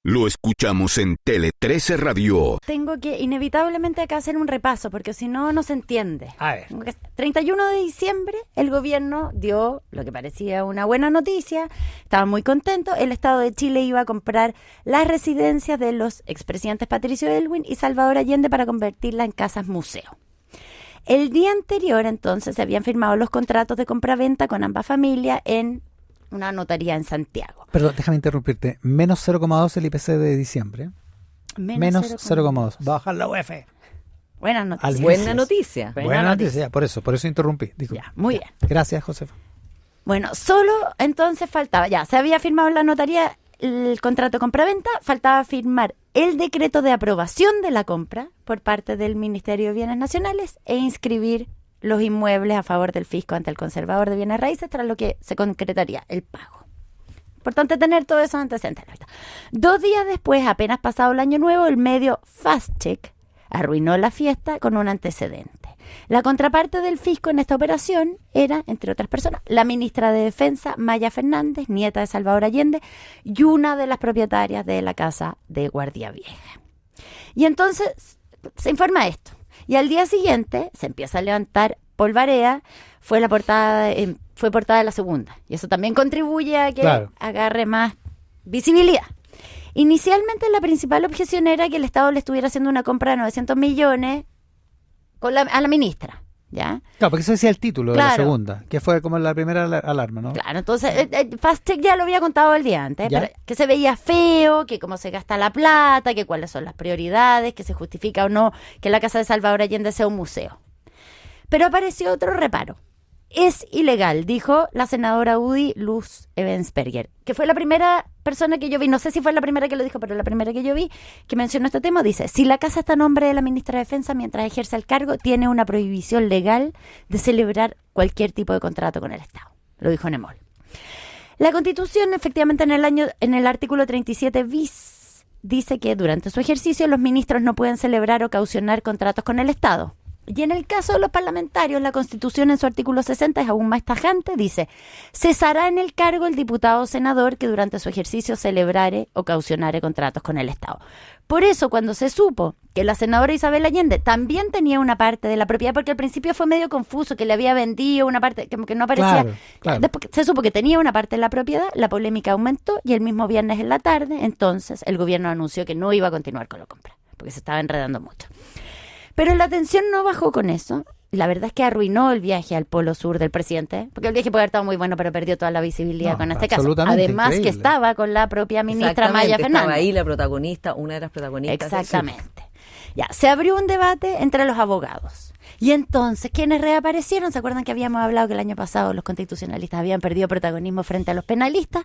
Lo escuchamos en Tele 13 Radio. Tengo que inevitablemente acá hacer un repaso, porque si no, no se entiende. A ver. 31 de diciembre, el gobierno dio lo que parecía una buena noticia. Estaba muy contento. El Estado de Chile iba a comprar las residencias de los expresidentes Patricio Aylwin y Salvador Allende para convertirla en casas museo. El día anterior, entonces, se habían firmado los contratos de compra-venta con ambas familias en una notaría en Santiago. Perdón, déjame interrumpirte. Menos 0,2 el IPC de diciembre. Menos 0,2. Va a bajar la UEF. Buena noticia. Buena noticia. Buena noticia. Por eso interrumpí. Disculpa. Ya, muy bien. Gracias, Josefa. Bueno, solo entonces faltaba, ya se había firmado en la notaría el contrato de compra-venta, faltaba firmar el decreto de aprobación de la compra por parte del Ministerio de Bienes Nacionales e inscribir los inmuebles a favor del fisco ante el conservador de bienes raíces, tras lo que se concretaría el pago. Importante tener todo eso antecedentes. 2 días después, apenas pasado el año nuevo, el medio Fast Check arruinó la fiesta con un antecedente. La contraparte del fisco en esta operación era, entre otras personas, la ministra de Defensa, Maya Fernández, nieta de Salvador Allende, y una de las propietarias de la casa de Guardia Vieja. Y entonces se informa esto. Y al día siguiente se empieza a levantar polvareda, fue portada de la segunda. Y eso también contribuye a que agarre más visibilidad. Inicialmente la principal objeción era que el Estado le estuviera haciendo una compra de 900 millones a la ministra, ¿ya? Claro, porque eso decía el título de la segunda, que fue como la primera alarma, ¿no? Claro, entonces Fast Check ya lo había contado el día antes, pero que se veía feo, que cómo se gasta la plata, que cuáles son las prioridades, que se justifica o no que la casa de Salvador Allende sea un museo. Pero apareció otro reparo. Es ilegal, dijo la senadora UDI Luz Ebensperger, que fue la primera persona que yo vi, no sé si fue la primera que lo dijo, pero la primera que yo vi que mencionó este tema, dice: si la casa está a nombre de la ministra de Defensa mientras ejerce el cargo, tiene una prohibición legal de celebrar cualquier tipo de contrato con el Estado. Lo dijo Nemol. La Constitución, efectivamente, en el artículo 37 bis, dice que durante su ejercicio los ministros no pueden celebrar o caucionar contratos con el Estado. Y en el caso de los parlamentarios, la Constitución en su artículo 60 es aún más tajante, dice: cesará en el cargo el diputado o senador que durante su ejercicio celebrare o caucionare contratos con el Estado. Por eso, cuando se supo que la senadora Isabel Allende también tenía una parte de la propiedad, porque al principio fue medio confuso, que le había vendido una parte que no aparecía, claro. Después se supo que tenía una parte de la propiedad, la polémica aumentó y el mismo viernes en la tarde, entonces el gobierno anunció que no iba a continuar con la compra, porque se estaba enredando mucho. Pero la tensión no bajó con eso. La verdad es que arruinó el viaje al Polo Sur del presidente, porque el viaje puede haber estado muy bueno, pero perdió toda la visibilidad con este caso. Además increíble. Que estaba con la propia ministra Maya Fernández. Estaba ahí la protagonista, una de las protagonistas. Exactamente. Ya, se abrió un debate entre los abogados. Y entonces, ¿quiénes reaparecieron? ¿Se acuerdan que habíamos hablado que el año pasado los constitucionalistas habían perdido protagonismo frente a los penalistas?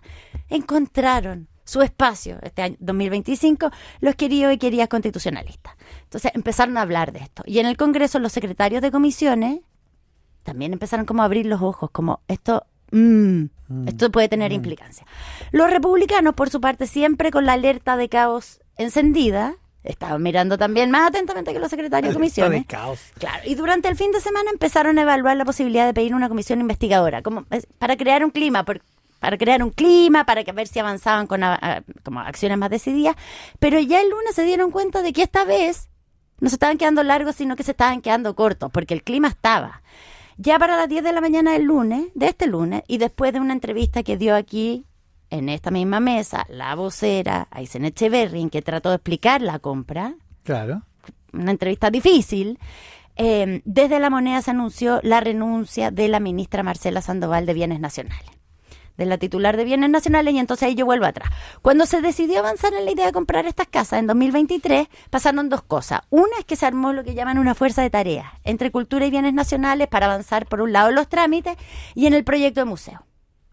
Encontraron su espacio este año 2025 los queridos y queridas constitucionalistas. Entonces empezaron a hablar de esto. Y en el Congreso los secretarios de comisiones también empezaron como a abrir los ojos, como esto puede tener implicancias. Los republicanos, por su parte, siempre con la alerta de caos encendida, estaban mirando también más atentamente que los secretarios de comisiones. De caos. Claro, y durante el fin de semana empezaron a evaluar la posibilidad de pedir una comisión investigadora, como para crear un clima, para ver si avanzaban con como acciones más decididas, pero ya el lunes se dieron cuenta de que esta vez no se estaban quedando largos, sino que se estaban quedando cortos, porque el clima estaba. Ya para las 10 de la mañana de este lunes, y después de una entrevista que dio aquí, en esta misma mesa, la vocera Aysén Echeverry, en que trató de explicar la compra, claro, una entrevista difícil, desde La Moneda se anunció la renuncia de la ministra Marcela Sandoval de Bienes Nacionales, de la titular de Bienes Nacionales, y entonces ahí yo vuelvo atrás. Cuando se decidió avanzar en la idea de comprar estas casas en 2023, pasaron 2 cosas. Una es que se armó lo que llaman una fuerza de tareas entre Cultura y Bienes Nacionales para avanzar, por un lado, los trámites y en el proyecto de museo,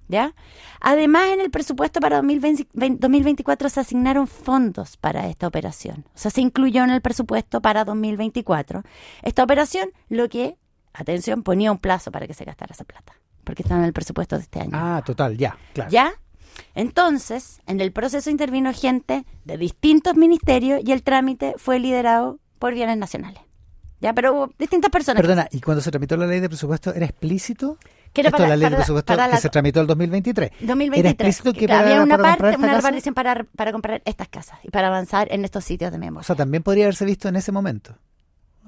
¿ya? Además, en el presupuesto para 2024 se asignaron fondos para esta operación. O sea, se incluyó en el presupuesto para 2024 esta operación, lo que, atención, ponía un plazo para que se gastara esa plata, porque está en el presupuesto de este año. Ah, total, ya, claro. ¿Ya? Entonces, en el proceso intervino gente de distintos ministerios y el trámite fue liderado por Bienes Nacionales. ¿Ya? Pero hubo distintas personas. Perdona, ¿y cuando se tramitó la ley de presupuesto era explícito Esto es la ley de presupuesto que se tramitó el 2023. 2023. Era explícito que había una parte, una casa. repartición para comprar estas casas y para avanzar en estos sitios de memoria. O sea, también podría haberse visto en ese momento.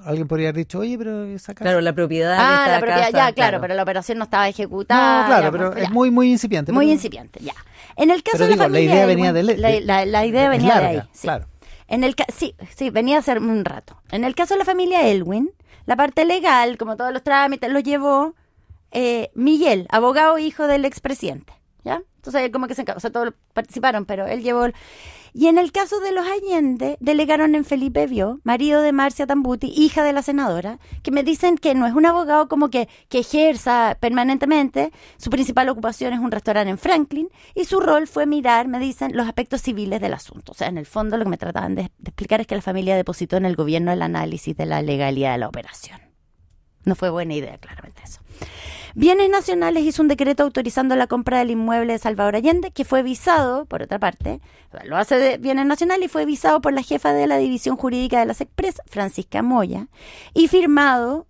Alguien podría haber dicho, oye, pero esa casa... Claro, la propiedad de la esta propiedad, casa, ya, claro, pero la operación no estaba ejecutada. No, claro, ya, pero ya. es muy, muy incipiente. Muy incipiente, ya. En el caso pero de la familia... la idea venía de la idea venía larga, de ahí, sí. Claro. Sí, venía a ser un rato. En el caso de la familia Elwin, la parte legal, como todos los trámites, los llevó Miguel, abogado hijo del expresidente, ¿ya? Entonces, como que se encargó, o sea, todos participaron, pero él llevó... Y en el caso de los Allende, delegaron en Felipe Bió, marido de Marcia Tambuti, hija de la senadora, que me dicen que no es un abogado como que ejerza permanentemente, su principal ocupación es un restaurante en Franklin, y su rol fue mirar, me dicen, los aspectos civiles del asunto. O sea, en el fondo lo que me trataban de explicar es que la familia depositó en el gobierno el análisis de la legalidad de la operación. No fue buena idea, claramente eso. Bienes Nacionales hizo un decreto autorizando la compra del inmueble de Salvador Allende, que fue visado, por otra parte, lo hace de Bienes Nacionales y fue visado por la jefa de la División Jurídica de la SECPRES, Francisca Moya, y firmado,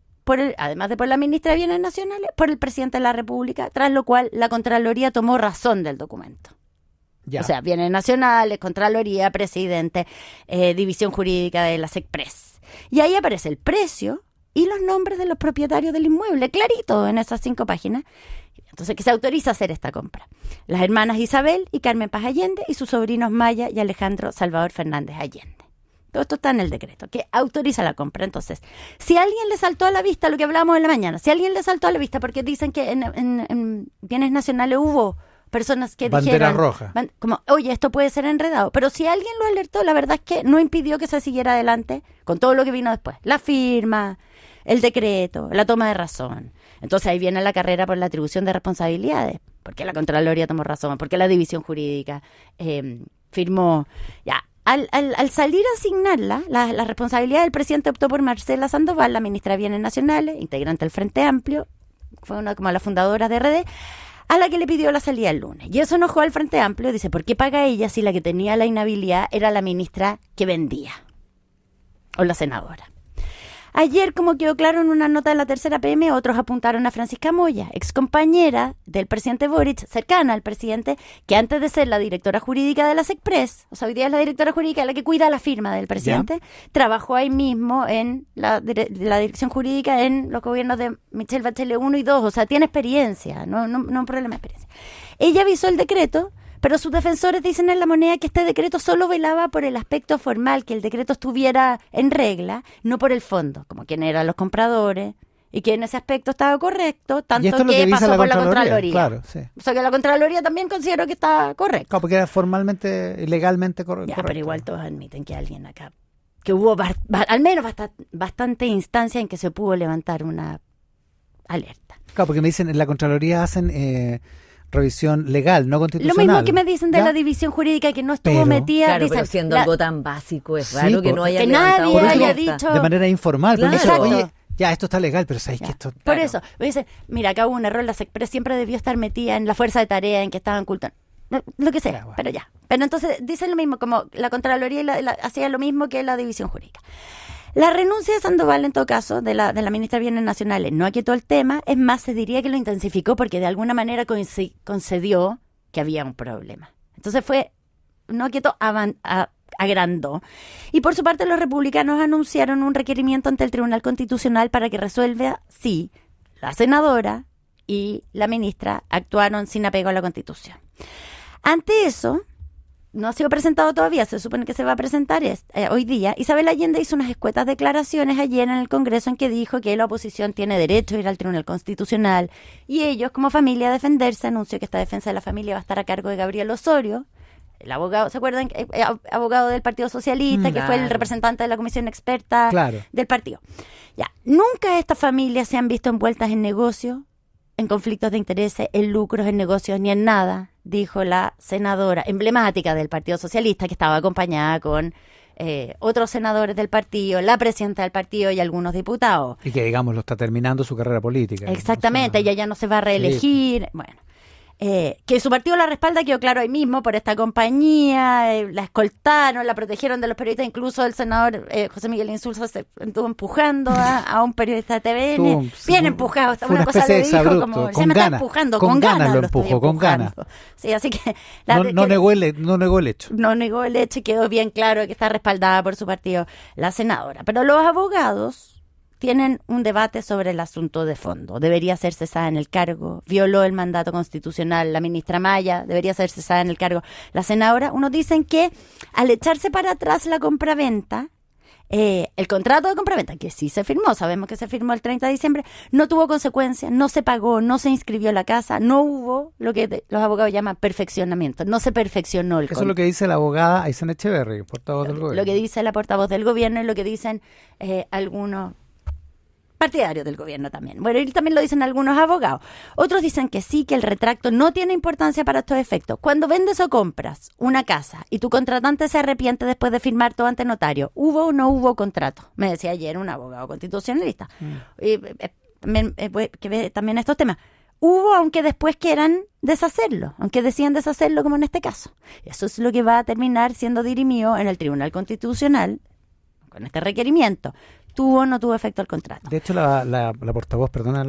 además de por la ministra de Bienes Nacionales, por el presidente de la República, tras lo cual la Contraloría tomó razón del documento. Ya. O sea, Bienes Nacionales, Contraloría, presidente, División Jurídica de la SECPRES. Y ahí aparece el precio y los nombres de los propietarios del inmueble, clarito en esas 5 páginas. Entonces, que se autoriza a hacer esta compra. Las hermanas Isabel y Carmen Paz Allende y sus sobrinos Maya y Alejandro Salvador Fernández Allende. Todo esto está en el decreto, que autoriza la compra. Entonces, si a alguien le saltó a la vista, lo que hablábamos en la mañana, si a alguien le saltó a la vista, porque dicen que en Bienes Nacionales hubo personas que bandera dijeron, roja, como, oye, esto puede ser enredado, pero si alguien lo alertó, la verdad es que no impidió que se siguiera adelante con todo lo que vino después, la firma, el decreto, la toma de razón. Entonces ahí viene la carrera por la atribución de responsabilidades, porque la Contraloría tomó razón, porque la División Jurídica firmó. Ya, al salir a asignarla, la responsabilidad del presidente optó por Marcela Sandoval, la ministra de Bienes Nacionales, integrante del Frente Amplio, fue una como la fundadora de RD, a la que le pidió la salida el lunes. Y eso enojó al Frente Amplio. Dice, ¿por qué paga ella si la que tenía la inhabilidad era la ministra que vendía? O la senadora. Ayer, como quedó claro en una nota de la Tercera PM, otros apuntaron a Francisca Moya, excompañera del presidente Boric, cercana al presidente, que antes de ser la directora jurídica de la SECPRES, o sea, hoy día es la directora jurídica, la que cuida la firma del presidente, trabajó ahí mismo en la dirección jurídica en los gobiernos de Michelle Bachelet 1 y 2, o sea, tiene experiencia, no un problema de experiencia. Ella avisó el decreto, pero sus defensores dicen en La Moneda que este decreto solo velaba por el aspecto formal, que el decreto estuviera en regla, no por el fondo, como quién eran los compradores, y que en ese aspecto estaba correcto, tanto que pasó por la Contraloría. Claro, sí. O sea que la Contraloría también consideró que está correcto. Claro, porque era formalmente y legalmente correcto. Ya, pero igual todos admiten que alguien acá, que hubo al menos bastante instancia en que se pudo levantar una alerta. Claro, porque me dicen, en la Contraloría hacen... revisión legal, no constitucional. Lo mismo que me dicen de la división jurídica que no estuvo metida. Claro, dicen, pero siendo algo tan básico, es raro que no haya que levantado nadie haya una dicho de manera informal. Claro. Pero dicen, oye, ya, esto está legal, pero sabéis que esto... Por eso, me dicen, mira, acá hubo un error, la SECPRES siempre debió estar metida en la fuerza de tarea en que estaban ocultando. Lo que sea, Ya, bueno. pero ya. Pero entonces dicen lo mismo, como la Contraloría hacía lo mismo que la división jurídica. La renuncia de Sandoval, en todo caso, de la ministra de Bienes Nacionales, no aquietó el tema, es más, se diría que lo intensificó porque de alguna manera concedió que había un problema. Entonces no aquietó, agrandó. Y por su parte los republicanos anunciaron un requerimiento ante el Tribunal Constitucional para que resuelva si la senadora y la ministra actuaron sin apego a la Constitución. Ante eso, no ha sido presentado todavía, se supone que se va a presentar hoy día. Isabel Allende hizo unas escuetas declaraciones ayer en el Congreso en que dijo que la oposición tiene derecho a ir al Tribunal Constitucional y ellos, como familia, a defenderse. Anunció que esta defensa de la familia va a estar a cargo de Gabriel Osorio, el abogado, ¿se acuerdan? Abogado del Partido Socialista, que fue el representante de la comisión experta del partido. Ya, nunca estas familias se han visto envueltas en negocios, en conflictos de intereses, en lucros, en negocios, ni en nada, dijo la senadora emblemática del Partido Socialista, que estaba acompañada con otros senadores del partido, la presidenta del partido y algunos diputados. Y que, digamos, lo está terminando su carrera política. Exactamente, ella ya no se va a reelegir. Sí. Bueno, que su partido la respalda, quedó claro ahí mismo, por esta compañía, la escoltaron, la protegieron de los periodistas, incluso el senador José Miguel Insulza se estuvo empujando a un periodista de TVN, bien empujado, una cosa le dijo, como, se me está empujando, con ganas lo empujó, con ganas. Sí, así que... No negó el hecho. No negó el hecho y quedó bien claro que está respaldada por su partido la senadora. Pero los abogados tienen un debate sobre el asunto de fondo. ¿Debería ser cesada en el cargo? ¿Violó el mandato constitucional la ministra Maya? ¿Debería ser cesada en el cargo la senadora? Unos dicen que al echarse para atrás la compraventa, el contrato de compraventa, que sí se firmó, sabemos que se firmó el 30 de diciembre, no tuvo consecuencias, no se pagó, no se inscribió la casa, no hubo lo que los abogados llaman perfeccionamiento, no se perfeccionó el contrato. Eso es lo que dice la abogada Aysén Echeverri, portavoz del gobierno. Lo que dice la portavoz del gobierno y lo que dicen algunos partidarios del gobierno también. Bueno, y también lo dicen algunos abogados. Otros dicen que sí, que el retracto no tiene importancia para estos efectos. Cuando vendes o compras una casa y tu contratante se arrepiente después de firmar todo ante notario, ¿hubo o no hubo contrato? Me decía ayer un abogado constitucionalista. Que ve también estos temas. Hubo, aunque después quieran deshacerlo, aunque decían deshacerlo, como en este caso. Eso es lo que va a terminar siendo dirimido en el Tribunal Constitucional con este requerimiento. ¿Tuvo o no tuvo efecto el contrato? De hecho, la portavoz, perdona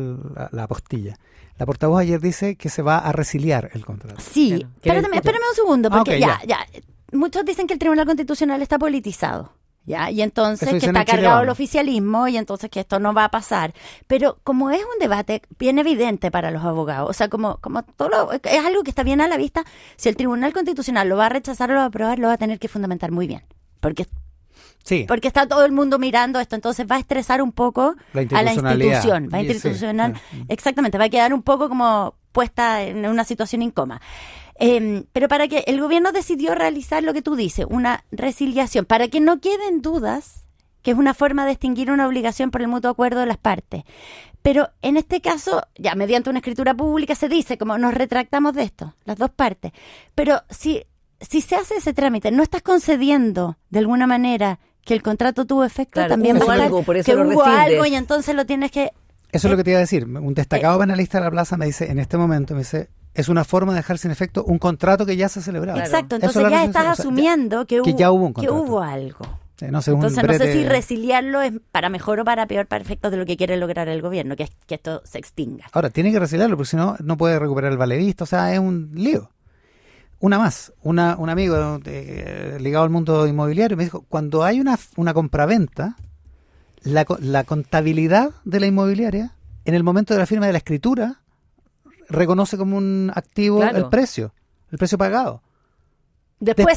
la apostilla, la portavoz ayer dice que se va a resiliar el contrato. Sí, claro. Espérame un segundo, porque ya, muchos dicen que el Tribunal Constitucional está politizado, ya, y entonces que está cargado el oficialismo, y entonces que esto no va a pasar. Pero como es un debate bien evidente para los abogados, o sea, como todo es algo que está bien a la vista, si el Tribunal Constitucional lo va a rechazar o lo va a aprobar, lo va a tener que fundamentar muy bien, porque está todo el mundo mirando esto, entonces va a estresar un poco a la institución, exactamente, va a quedar un poco como puesta en una situación incómoda. Pero para que el gobierno decidió realizar lo que tú dices, una resiliación, para que no queden dudas, que es una forma de extinguir una obligación por el mutuo acuerdo de las partes. Pero en este caso, ya mediante una escritura pública se dice como nos retractamos de esto, las dos partes. Pero si se hace ese trámite, no estás concediendo de alguna manera que el contrato tuvo efecto, claro, también hubo algo, por eso que hubo algo y entonces lo tienes que... Eso es lo que te iba a decir. Un destacado penalista de la plaza me dice, en este momento, es una forma de dejar sin efecto un contrato que ya se celebraba. Claro. Exacto, entonces ya estás asumiendo que ya hubo un contrato. Que hubo algo. No sé, entonces no sé si resiliarlo es para mejor o para peor para efectos de lo que quiere lograr el gobierno, que es que esto se extinga. Ahora, tiene que resiliarlo, porque si no, no puede recuperar el vale visto, o sea, es un lío. Una más, un amigo ligado al mundo inmobiliario me dijo, cuando hay una compraventa, la contabilidad de la inmobiliaria, en el momento de la firma de la escritura, reconoce como un activo el precio pagado. Después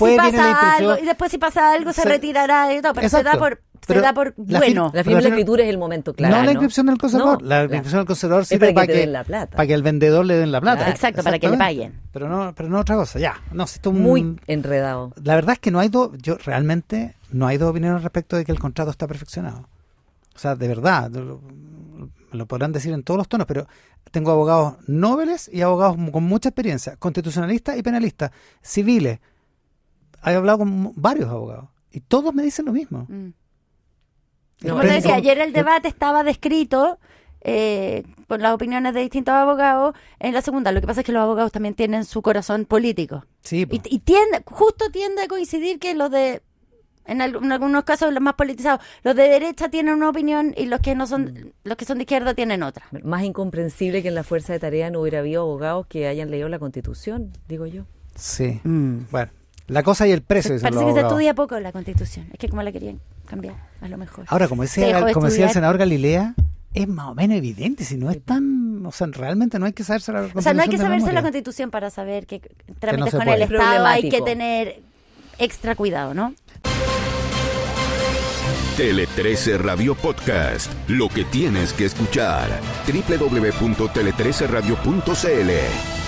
si pasa algo, se retirará y todo, pero exacto. se da por bueno. La firma de la escritura es el momento claro. No la inscripción del conservador. La inscripción del conservador sirve para que el vendedor le den la plata. Claro, exacto, para que le paguen. Pero no otra cosa. Ya. No, esto muy enredado. La verdad es que no hay realmente no hay dos opiniones respecto de que el contrato está perfeccionado. O sea, de verdad, lo podrán decir en todos los tonos, pero tengo abogados nobles y abogados con mucha experiencia, constitucionalistas y penalistas, civiles. He hablado con varios abogados y todos me dicen lo mismo. Como te decía, ayer el debate estaba descrito con las opiniones de distintos abogados en la segunda. Lo que pasa es que los abogados también tienen su corazón político. Sí, y tiende a coincidir que los de, en algunos casos los más politizados, los de derecha tienen una opinión y los que no son, los que son de izquierda tienen otra. Más incomprensible que en la fuerza de tarea no hubiera habido abogados que hayan leído la Constitución, digo yo. Sí. Bueno. La cosa y el precio. Parece que se estudia poco la Constitución. Es que como la querían cambiar, a lo mejor. Ahora, como decía el senador Galilea, es más o menos evidente, si no es tan... O sea, realmente no hay que saberse la Constitución. O sea, no hay que saberse la Constitución para saber que trámites con el Estado hay que tener extra cuidado, ¿no? Tele 13 Radio Podcast. Lo que tienes que escuchar. www.tele13radio.cl